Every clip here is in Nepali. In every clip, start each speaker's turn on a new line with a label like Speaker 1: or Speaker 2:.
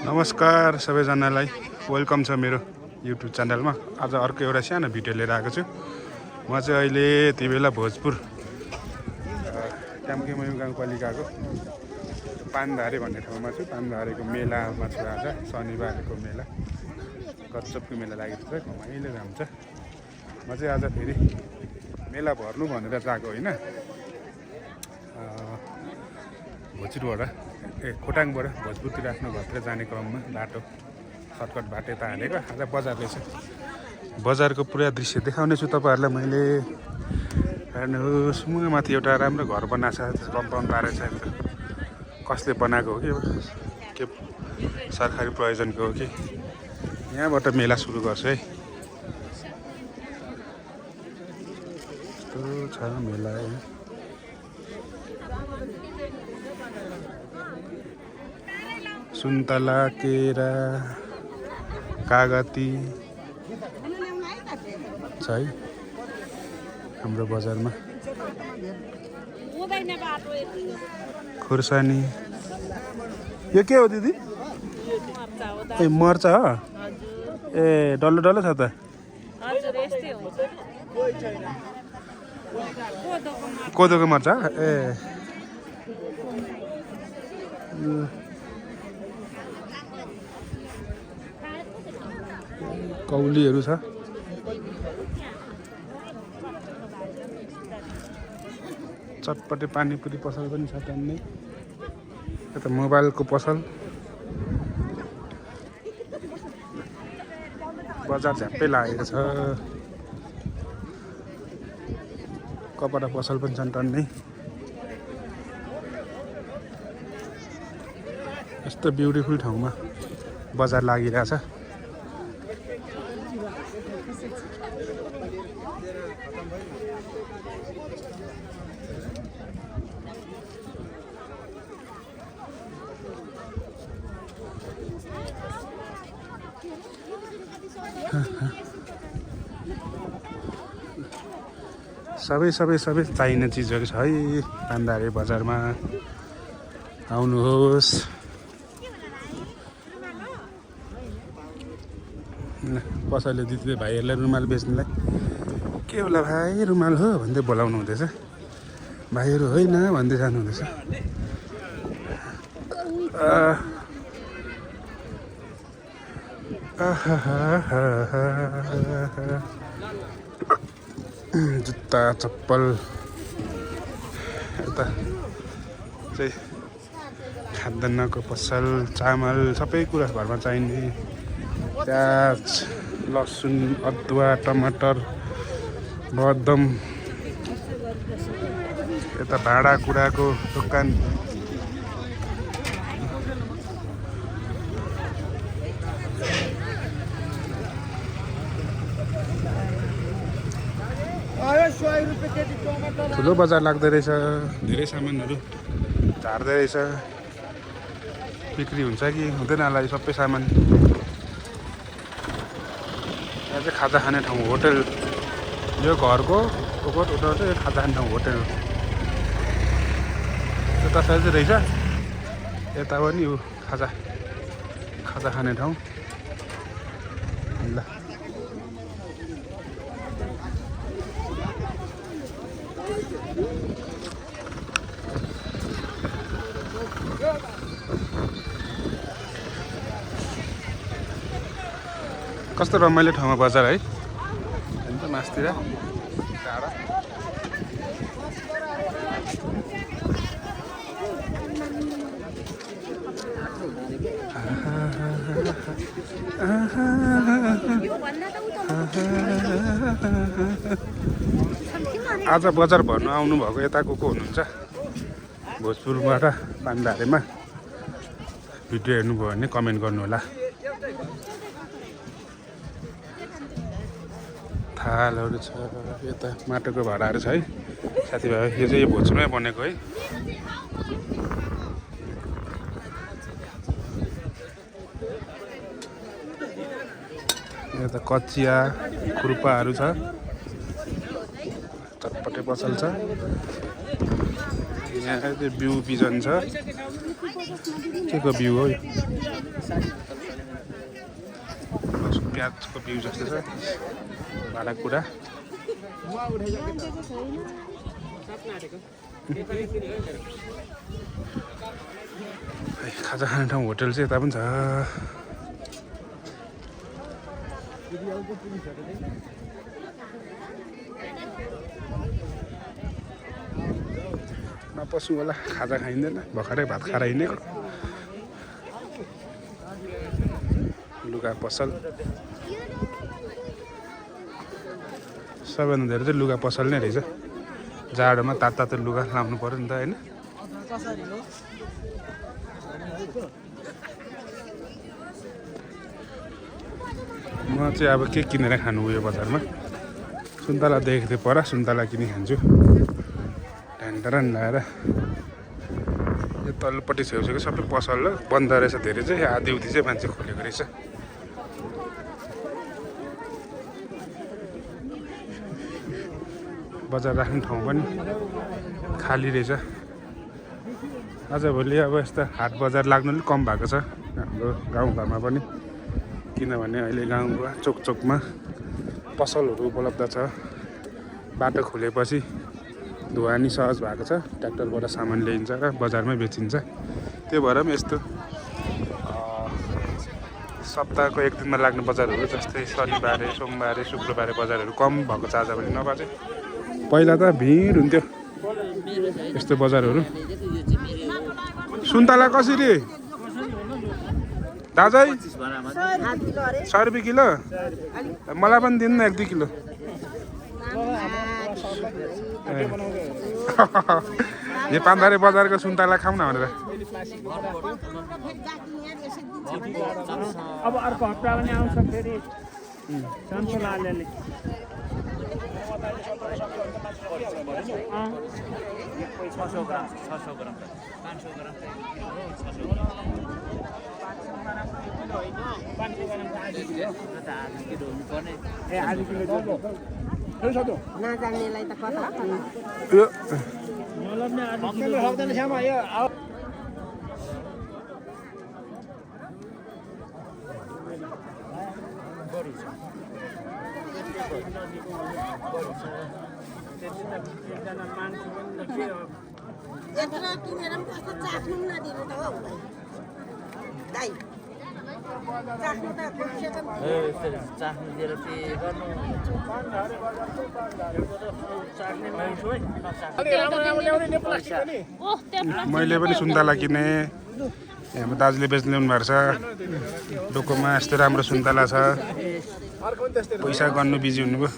Speaker 1: नमस्कार सबैजनालाई, वेलकम छ मेरो युट्युब च्यानलमा। आज अर्को एउटा सानो भिडियो लिएर आएको छु। म चाहिँ अहिले यति बेला भोजपुर ट्याम्केमयू गाउँपालिकाको पानधारे भन्ने ठाउँमा छु। पानधारेको मेलामा छु। आज शनिबारको मेला, गजबको मेला लागेको छ, रमाइलो हुन्छ। म चाहिँ आज फेरि मेला भर्नु भनेर गएको होइन, भोजपुरबाट खोटाङबाट भोजपुरतिर आफ्नो घरतिर जाने क्रममा बाटो सर्टकट बाटो यता हालेको। आज बजार रहेछ, बजारको पुरा दृश्य देखाउने छु तपाईँहरूलाई मैले। हेर्नुहोस्, मुहामाथि एउटा राम्रो घर बनाएको छ, कम्पाउन्ड पारेको छ। कसले बनाएको हो के सरकारी प्रयोजनको हो कि? यहाँबाट मेला सुरु गर्छु है। यस्तो छ मेला है। सुन्तला, केरा, कागती छ है हाम्रो बजारमा। खुर्सानी, यो के हो दिदी? ए मर्चा हो? ए डल्लो डल्लो छ त। कोदोको मर्चा? ए कौलीहरू छ। चटपटे पानीपुरी पसल पनि छ टन्नै। यता मोबाइलको पसल, बजार झ्याप्पै लागेको छ। कपडा पसल पनि छन् टन्नै। यस्तो ब्युटिफुल ठाउँमा बजार लागिरहेछ। सबै चाहिने चिजहरू छ है पानधारे बजारमा। आउनुहोस्। पसले दिदी भाइहरूलाई रुमाल बेच्नुलाई, के होला भाइ रुमाल हो भन्दै बोलाउनु हुँदैछ। भाइहरू होइन भन्दै जानु हुँदैछ। जुत्ता, चप्पल, यता चाहिँ खाद्यान्नको पसल, चामल, सबै कुरा घरमा चाहिने। प्याज, लसुन, अदुवा, टमाटर, बदम, यता भाँडाकुँडाको दोकान। ठुलो बजार लाग्दो रहेछ, धेरै सामानहरू झार्दै रहेछ। बिक्री हुन्छ कि हुँदैन होला सबै सामान। यहाँ चाहिँ खाजा खाने ठाउँ, होटल। यो घरको ओखर उठाउँछ, यो खाजा खाने ठाउँ होटल। यता साइड चाहिँ रहेछ, यता पनि हो खाजा खाने ठाउँ। ल कस्तो रमाइलो ठाउँमा बजार है, अन्त मासतिर टाढा। आज बजार भर्नु आउनुभएको यता को हुनुहुन्छ भोजपुरबाट पानधारेमा? भिडियो हेर्नुभयो भने कमेन्ट गर्नु होला। थालहरू छ, यता माटोको भाँडाहरू छ है साथीभाइ। यो चाहिँ यो भोजपुरमै बनेको है। यता कचिया, खुर्पाहरू छ, चटपटे पसल छ। यहाँ चाहिँ बिउ बिजन छ। के को बिउ हो यो प्याजको बिउ जस्तो छ भाँडाकुँडा खाजा खाने ठाउँ होटल चाहिँ यता पनि छ नपस्नु होला खाजा खाइँदैन भर्खरै भात खाएर हिँडेको लुगा पसल सबैभन्दा धेरै चाहिँ लुगा पसल नै रहेछ जाडोमा तातो लुगा लाउनु पर्यो नि त होइन म चाहिँ अब के किनेर खानु उयो बजारमा सुन्तला देखेको थिएँ पर सुन्तला किनी खान्छु ढ्यान्डरन लाएर यो तल्लोपट्टि छेउछेउको सबै पसल बन्द रहेछ धेरै चाहिँ आधी उधी चाहिँ मान्छे खोलेको रहेछ बजार राख्ने ठाउँ पनि खाली रहेछ आजभोलि अब यस्तो हाट बजार लाग्नु पनि कम भएको छ हाम्रो गाउँघरमा पनि किनभने अहिले गाउँमा चोकमा पसलहरू उपलब्ध छ बाटो खुलेपछि ढुवानी सहज भएको छ ट्र्याक्टरबाट सामान ल्याइन्छ र बजारमै बेचिन्छ त्यो भएर पनि यस्तो सप्ताहको एक दिनमा लाग्ने बजारहरू जस्तै शनिबार सोमबार शुक्रबार बजारहरू कम भएको छ आजभोलि नभए चाहिँ पहिला त भिड हुन्थ्यो यस्तो बजारहरू सुन्तला कसरी दाजै 100 रुपियाँ किलो मलाई पनि दिनु न 1-2 किलो यो पान्दारे बजारको सुन्तला खाउँ न भनेर
Speaker 2: अब अर्को हप्ता पनि आउँछ फेरि सन्तोलाले
Speaker 3: नजान्नेलाई त कता यत्रो किनेर पनि कस्तो चाख्नु पनि नदिनु त हौ दाइ चाख्नु त
Speaker 2: चाख्नु दिएर के गर्नु
Speaker 1: मैले पनि सुन्तला किने हाम्रो दाजुले बेच्नु ल्याउनु भएको छ डोकोमा यस्तो राम्रो सुन्तला छ पैसा गर्नु बिजी हुनुभयो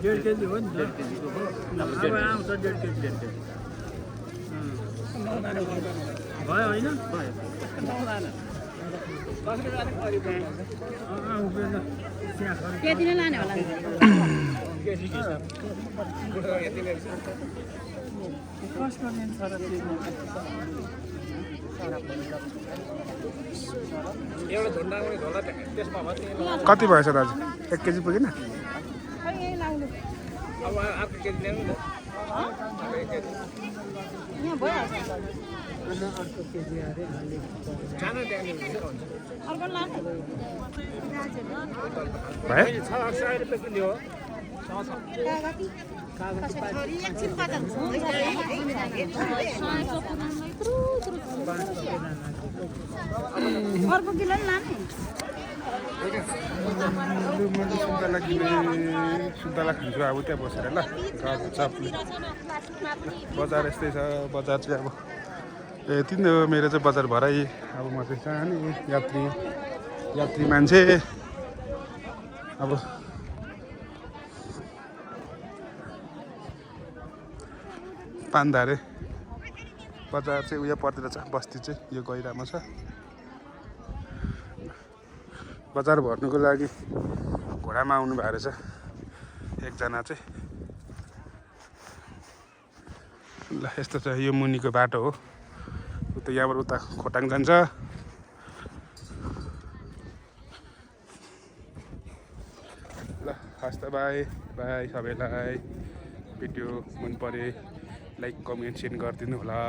Speaker 2: डेढ केजी हो नि अब आउँछ 1.5 केजी भयो होइन
Speaker 3: त्यति नै लाने होला
Speaker 1: कति भएछ दाजु 1 केजी पुगेन
Speaker 2: अब अर्को केजी ल्याउनु न
Speaker 3: यहाँ भइहाल्छ
Speaker 2: अर्को केजी अरे सानो ल्याउनु
Speaker 3: अर्को लानु
Speaker 1: भयो
Speaker 2: 600 रुपियाँ किलो हो
Speaker 3: एकछिन बजाउँ अर्को किलो नि लाने
Speaker 1: सुन्तला खान्छु अब त्यहाँ बसेर ल बजार यस्तै छ बजार चाहिँ अब यति नै हो मेरो चाहिँ बजार भराइ अब म चाहिँ सानो यात्री मान्छे अब पान्दारे बजार चाहिँ उयो पर्तिर छ बस्ती चाहिँ यो गहिरामा छ बजार भर्नुको लागि घोडामा आउनु भएको रहेछ एकजना चाहिँ ल यस्तो छ यो मुनिको बाटो हो उता यहाँबाट उता खोटाङ जान्छ ल हस् त बाई बाई सबैलाई भिडियो मन परे लाइक कमेन्ट सेन्ड गरिदिनु होला